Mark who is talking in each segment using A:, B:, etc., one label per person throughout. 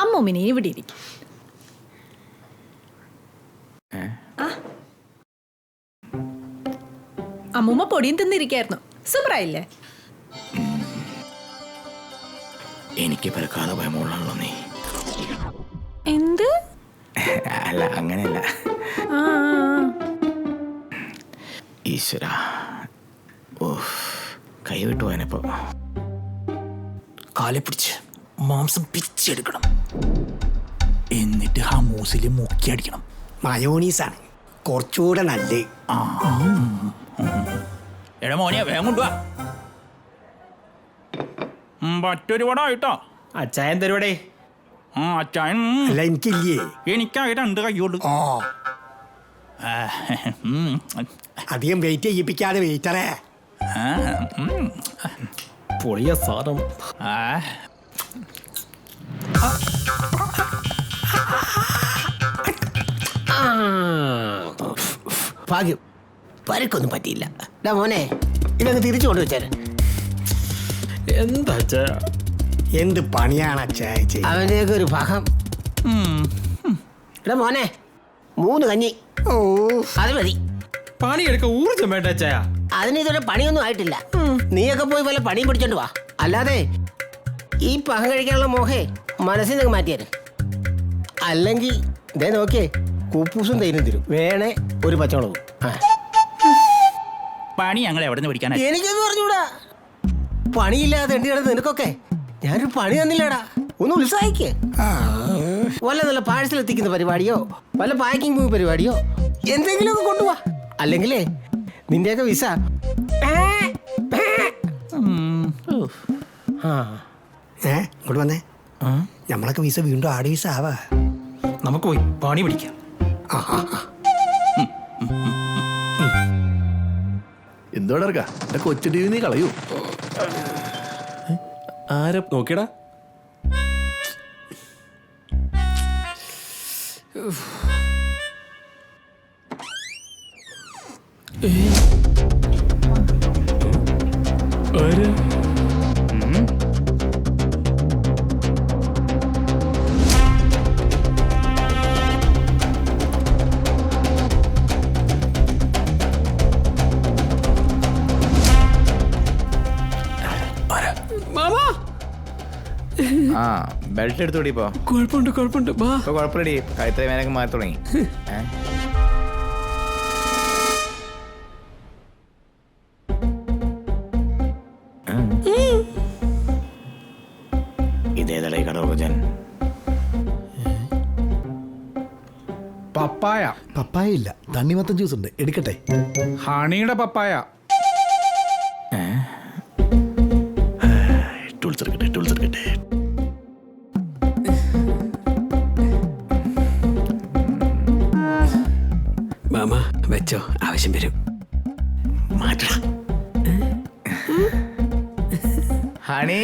A: അമ്മൂമിനെ ഇവിടെ ഇരിക്കും. അമ്മൂമ്മ പൊടിയും തിന്നിരിക്കായിരുന്നു. സൂപ്പറായില്ലേ?
B: എനിക്ക് പിറക്കാതെ പോയ മോളാണല്ലോ നീ.
A: എന്ത്?
B: അല്ല, അങ്ങനെയല്ല. ഈശ്വര, കൈവിട്ടു പോയനപ്പോ. കാലെ പിടിച്ച് മാംസം പിച്ചെടുക്കണം, എന്നിട്ട് ആ മൂസിൽ മുക്കി അടിക്കണം.
C: മയോണീസാണ് കുറച്ചുകൂടെ നല്ലേ.
B: എടാ മോനെ, വേഗം കൊണ്ടുവാ. മറ്റൊരു പടമായിട്ടോ.
D: അച്ചായൻ തരുവടേ.
B: അച്ചായൻ
C: അല്ല, എനിക്കില്ലേ.
B: എനിക്കായി 2 കയ്യോട്.
C: അധികം വെയിറ്റ് ചെയ്യിപ്പിക്കാതെ വെയിറ്ററേ.
D: പൊളിയ സാധനം.
C: ഭാഗ്യം, പരക്കൊന്നും പറ്റിയില്ല. മോനെ, ഇതങ്ങ് തിരിച്ചു കൊണ്ടുവച്ചാൽ.
D: എന്താ അച്ചായ?
C: എന്ത് പണിയാണ് അച്ചായ? അവൻ്റെയൊക്കെ ഒരു ഭാഗം. ഇവിടെ മോനെ 3 കഞ്ഞി. അത് മതി.
D: പണിയെടുക്ക ഊർജം വേണ്ട അച്ചായ.
C: അതിന് ഇതുവരെ പണിയൊന്നും ആയിട്ടില്ല. നീയൊക്കെ പോയി വല്ല പണിയും പിടിച്ചോണ്ട് വാ. അല്ലാതെ ഈ പഹം കഴിക്കാനുള്ള മോഹേ മനസ്സിൽ നിന്ന് മാറ്റിയാര്. അല്ലെങ്കിൽ ഇതേ നോക്കിയേ, കുപ്പൂസും തൈരും തരും, വേണേ ഒരു പച്ചമുളകും.
B: പണി ഞങ്ങൾ എവിടെ നിന്ന് പിടിക്കാനാ?
C: എനിക്കൊന്നും പറഞ്ഞൂടാ. പണിയില്ലാതെ എണ്ടി കിടന്ന് നിനക്കൊക്കെ ഞാനൊരു പണി തന്നില്ലടാ. ഒന്ന് ഉത്സാഹിക്ക്. വല്ല നല്ല പാഴ്സൽ എത്തിക്കുന്ന പരിപാടിയോ വല്ല പാക്കിംഗ് പരിപാടിയോ എന്തെങ്കിലുമൊക്കെ കൊണ്ടുപോവാ. അല്ലെങ്കിലേ നിന്റെയൊക്കെ വിസ ഇങ്ങോട്ട് വന്നേ. നമ്മളൊക്കെ വിസ വീണ്ടും ആട് വിസ ആവാ.
D: നമുക്ക് പോയി പണി പിടിക്കാം.
E: എന്തോടെ ഇറക്കാ? കൊച്ചു ടി വി നീ കളയൂ.
D: ആരെ നോക്കിയടാ?
B: ബെൽറ്റ് എടുത്തോടി. ഇപ്പൊ
D: കുഴപ്പമുണ്ട്.
B: കുഴപ്പമില്ലടി, കഴുത്തേ വേനൊക്കെ മാറി തുടങ്ങി. ഇതേതടേ കടോജൻ?
E: പപ്പായ ഇല്ല, തണ്ണിമത്തൻ ജ്യൂസ് ഉണ്ട്, എടുക്കട്ടെ?
D: ഹണിയുടെ പപ്പായ.
E: ടൂൾസ് എടുക്കട്ടെ.
C: മാമ വെച്ചോ, ആവശ്യം വരും.
E: മാറ്റടാ.
B: ഹണി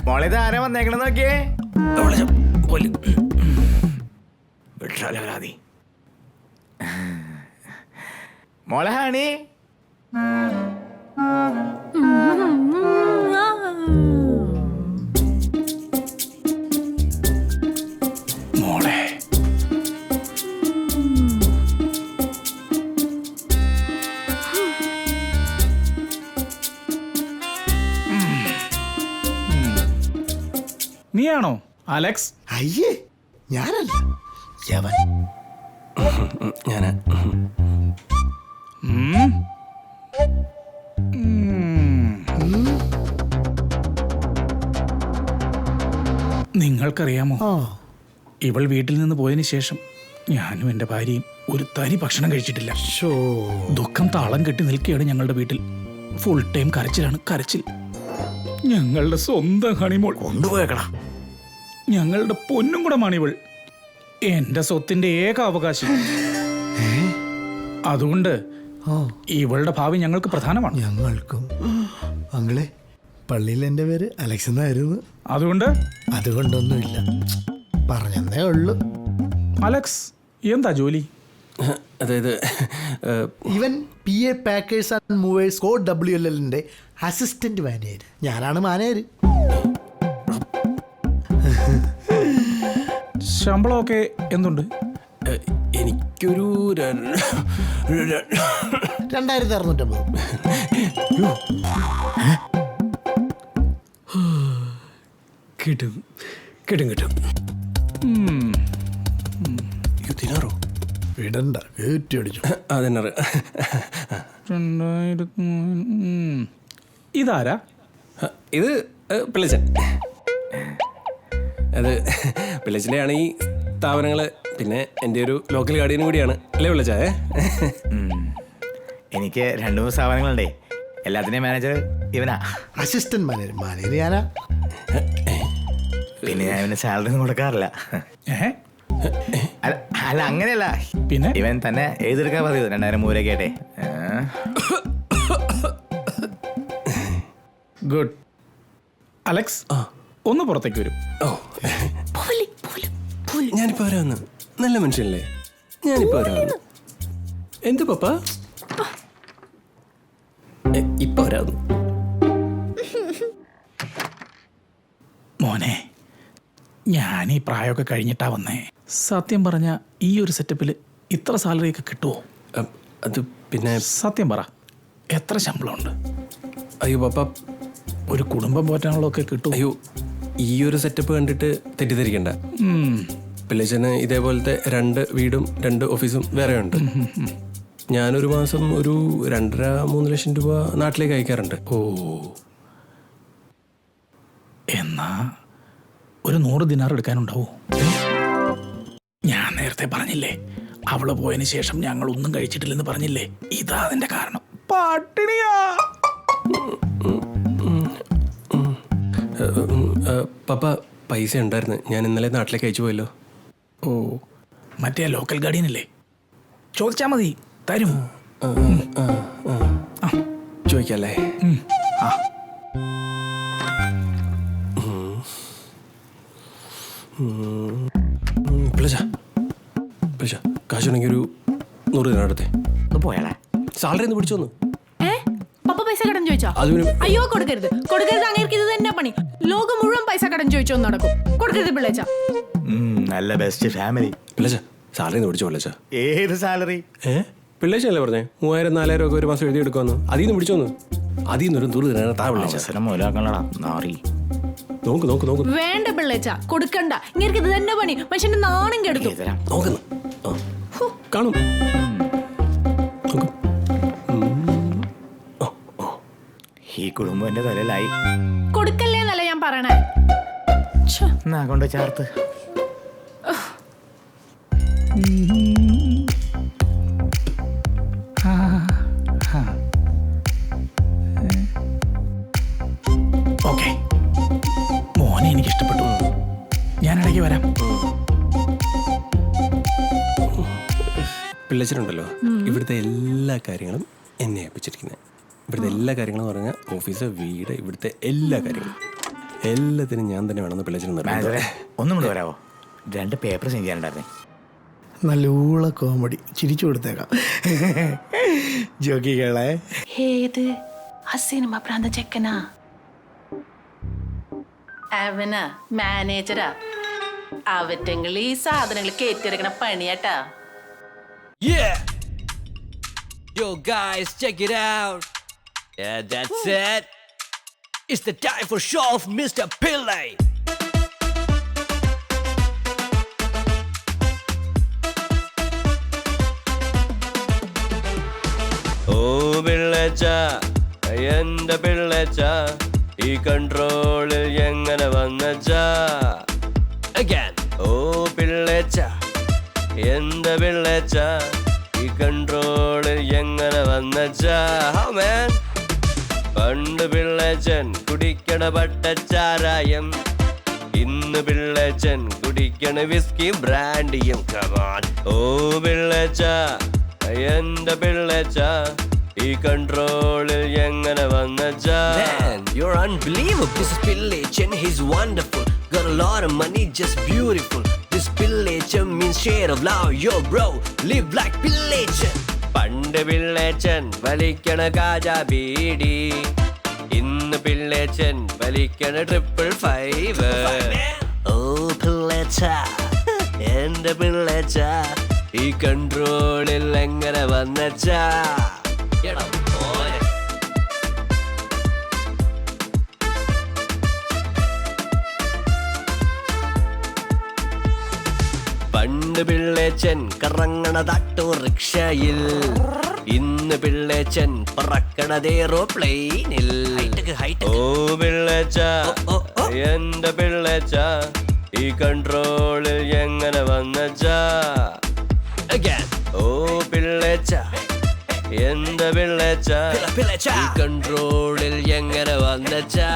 B: മോളിത് ആരാ വന്നേക്കണെന്ന് നോക്കിയേ. വിട്ടാലി മോളെ ഹണി. മോളെ
D: നീയാണോ അലക്സ്?
E: അയ്യേ, ഞാനല്ല. യവൻ.
D: ഞാന്. നിങ്ങൾക്കറിയാമോ, ഇവൾ വീട്ടിൽ നിന്ന് പോയതിനു ശേഷം ഞാനും എൻ്റെ ഭാര്യയും ഒരു തരി ഭക്ഷണം കഴിച്ചിട്ടില്ല. ദുഃഖം താളം കെട്ടി നിൽക്കുകയാണ് ഞങ്ങളുടെ വീട്ടിൽ. ഫുൾ ടൈം കരച്ചിൽ. ഞങ്ങളുടെ സ്വന്തം ഹണിമോൾ
E: കൊണ്ടുപോയേക്കടാ.
D: ഞങ്ങളുടെ പൊന്നും കൂടെ മണിവൾ, എന്റെ സ്വത്തിന്റെ ഏക അവകാശം. അതുകൊണ്ട് ഇവളുടെ ഭാവി ഞങ്ങൾക്ക് പ്രധാനമാണ്.
E: ഞങ്ങൾക്കും. അങ്ങളെ, പള്ളിയിൽ എൻ്റെ പേര് അലക്സ് എന്നായിരുന്നു.
D: അതുകൊണ്ടൊന്നുമില്ല,
E: പറഞ്ഞതേ ഉള്ളൂ.
D: അലക്സ് എന്താ ജോലി?
E: അതായത് ഇവൻ PA packers and movers COWLL assistant manager. ഞാനാണ് മാനേജർ.
D: ശമ്പളമൊക്കെ എന്തുണ്ട്?
F: എനിക്കൊരു
E: 2650.
F: കിട്ടും കിട്ടും കിട്ടും. ദിനാറോ
E: വിടണ്ട, കയറ്റി അടിച്ചു.
F: അതെന്നാ
D: 2000. ഇതാരാ?
F: ഇത് പിള്ളച്ചൻ. അത് പിള്ളച്ചൻ്റെ ആണ് ഈ സ്ഥാപനങ്ങൾ. പിന്നെ എൻ്റെ ഒരു ലോക്കൽ ഗാർഡിയനും കൂടിയാണ്. അല്ലേ പിള്ളച്ചാ?
B: എനിക്ക് 2-3 സ്ഥാപനങ്ങളുണ്ടേ. എല്ലാത്തിനെയും മാനേജർ ഇവനാ.
E: അസിസ്റ്റന്റ് മാനേജർ ഞാനാ.
B: പിന്നെ ഞാൻ ഇവന് സാലറി ഒന്നും കൊടുക്കാറില്ല.
D: ഏഹ്
B: അല്ല അങ്ങനെയല്ല,
D: പിന്നെ
B: ഇവൻ തന്നെ എഴുതെടുക്കാൻ പറയൂ 2000 രൂപയൊക്കെ ആയിട്ടെ.
D: ഗുഡ്. അലക്സ് ഒന്ന് പുറത്തേക്ക് വരും.
F: ഓ, ഞാനിപ്പോൾ വരാമെന്ന്. നല്ല മനുഷ്യനല്ലേ? ഞാനിപ്പോൾ വരാമെന്ന്. എന്ത് പപ്പ? ഇപ്പൊ വരാമെന്ന്.
D: മോനെ, ഞാൻ ഈ പ്രായമൊക്കെ കഴിഞ്ഞിട്ടാ വന്നേ. സത്യം പറഞ്ഞ ഈ ഒരു സെറ്റപ്പിൽ ഇത്ര സാലറി ഒക്കെ കിട്ടുമോ?
F: അത് പിന്നെ
D: സത്യം പറ, എത്ര ശമ്പളമുണ്ട്?
F: അയ്യോ പപ്പ,
D: ഒരു കുടുംബം പോറ്റാനുള്ളതൊക്കെ കിട്ടും.
F: അയ്യോ ഈ ഒരു സെറ്റപ്പ് കണ്ടിട്ട് തെറ്റിദ്ധരിക്കണ്ട. പിള്ളച്ചന് ഇതേപോലത്തെ 2 വീടും 2 ഓഫീസും വേറെ ഉണ്ട്. ഞാനൊരു മാസം ഒരു 2.5-3 ലക്ഷം രൂപ നാട്ടിലേക്ക് അയക്കാറുണ്ട്.
D: ഓ, എന്നാ ഒരു 100 ദിനാർ എടുക്കാനുണ്ടാവോ? ഞാൻ നേരത്തെ പറഞ്ഞില്ലേ, അവള് പോയതിനു ശേഷം ഞങ്ങൾ ഒന്നും കഴിച്ചിട്ടില്ലെന്ന് പറഞ്ഞില്ലേ? ഇതാ അതിന്റെ കാരണം. പട്ടിണിയാ.
F: പപ്പ, പൈസ ഉണ്ടായിരുന്നു. ഞാൻ ഇന്നലെ നാട്ടിലേക്ക് അയച്ചു പോയല്ലോ.
D: ഓ, മറ്റേ ലോക്കൽ ഗാർഡിയനല്ലേ? ചോദിച്ചാ മതി, തരും.
F: ചോദിക്കല്ലേ? കാശുണ്ടെങ്കിൽ ഒരു 100 ദിനാർ എടുത്തേ.
B: ഒന്ന് പോയാളെ.
F: സാലറി ഒന്ന് പിടിച്ചോന്ന്.
A: പപ്പ പൈസ കടം ചോദിച്ചോ?
F: അത് പിന്നെ
A: അയ്യോ, കൊടുക്കരുത് കൊടുക്കരുത്. അങ്ങേർക്ക് ഇത് തന്നെ പണി. ലോകം മുഴുവൻ പൈസ കടം ചോദിച്ചോന്ന് നടക്കും. കൊടുക്കരുത് പിള്ളേച്ച.
B: നല്ല ബെസ്റ്റ് ഫാമിലി.
F: പിള്ളച്ച സാലറി ഒന്ന് പിടിച്ചോ. പിള്ളച്ച
B: ഏത് സാലറി?
F: പിള്ളച്ചല്ലേ പറഞ്ഞേ 3000-4000 ഒക്കെ ഒരു മാസം എഴുതി എടുക്കുമെന്ന്. അതിൽ നിന്ന് പിടിച്ചോന്ന്. അതിൽ നിന്നൊരു 100 ദിനാർ താ പിള്ളച്ച.
B: അവസരം മൂലാക്കണടാ നാറി.
F: നോക്ക് നോക്ക് നോക്ക്.
A: വേണ്ട പിള്ളേച്ച, കൊടുക്കണ്ട. ഇങ്ങേർക്ക് ഇത് തന്നെ പണി. മനുഷ്യന്റെ നാണം കെടുത്തു.
F: നോക്കുന്നു കാണും.
B: ഈ കുടുംബം എന്റെ തലയിലായി.
A: കൊടുക്കല്ലേ എന്നല്ല ഞാൻ പറയണേ.
B: എന്നാ കൊണ്ട് ചേർത്ത്.
D: ഓക്കെ, മോനെ എനിക്ക് ഇഷ്ടപ്പെട്ടു. ഞാൻ ഇടയ്ക്ക് വരാം.
F: പിള്ളച്ചനുണ്ടല്ലോ, ഇവിടുത്തെ എല്ലാ കാര്യങ്ങളും എന്നെ ഏൽപ്പിച്ചിരിക്കുന്നത്. ഇവിടുത്തെ എല്ലാ കാര്യങ്ങളും പറഞ്ഞാൽ ഓഫീസ്, വീട്, ഇവിടുത്തെ എല്ലാ കാര്യങ്ങളും എല്ലാത്തിനും ഞാൻ തന്നെ വേണമെന്ന് പിള്ളച്ചന്
B: മാനേജറെ ഒന്നും കൊണ്ട് വരാവോ? 2 പേപ്പർ സെൻഡ് ചെയ്യാനുണ്ടായിരുന്നേ.
E: നല്ല ഊള കോമഡി ചിരിച്ചു കൊടുത്തേക്കാം. ജോക്കികളെ
A: ഏത് ആ സിനിമ പ്രാന്ത ചെക്കനാ? അവനാ മാനേജരാ. അവറ്റങ്ങൾ ഈ സാധനങ്ങൾ കയറ്റിറങ്ങണ പണിയാട്ടാ.
G: Yeah! Yo guys, check it out. Yeah, that's it. It's the time for show of Mr. Pillay. Oh Pillacha, enda Pillacha, ee control engane vannacha. Again, oh Pillacha, enda Pillacha, ee control engane vannacha. How man? പണ്ട് പിള്ളച്ചൻ കുടിക്കണ പട്ടച്ചാരായം, ഇന്ന് പിള്ളച്ചൻ കുടിക്കണ whisky ബ്രാൻഡിയും. Come on ഓ പിള്ളച്ച, എന്റെ പിള്ളച്ച, ഈ കൺട്രോളിൽ എങ്ങനെ വന്നച്ചാ? Man, you're unbelievable. This is Pillachan, he's wonderful. Got a lot of money, just beautiful. This Pillachan means share of love. Yo bro, live like Pillachan. പണ്ട് പിള്ളേച്ചൻ വലിക്കണ കാജ ബീഡി, ഇന്ന് പിള്ളേച്ചൻ വലിക്കണ 555. ഓ പിള്ളേച്ച, എന്റെ പിള്ളേച്ച ഈ കൺട്രോളിൽ എങ്ങനെ വന്നച്ചാ എടാ മോനെ. പണ്ട് പിള്ളേച്ചൻ കറങ്ങണതാട്ടോ റിക്ഷയിൽ, ഇന്ന് പിള്ളേച്ചൻ പറക്കണത് എയ്റോപ്ലെയിനിൽ. ഓ പിള്ളേച്ച എന്റെ പിള്ളേച്ച ഈ കൺട്രോളിൽ എങ്ങനെ വന്നച്ചാ. ഓ പിള്ളേച്ച എന്റെ പിള്ളേച്ച ഈ കൺട്രോളിൽ എങ്ങനെ വന്നച്ചാ.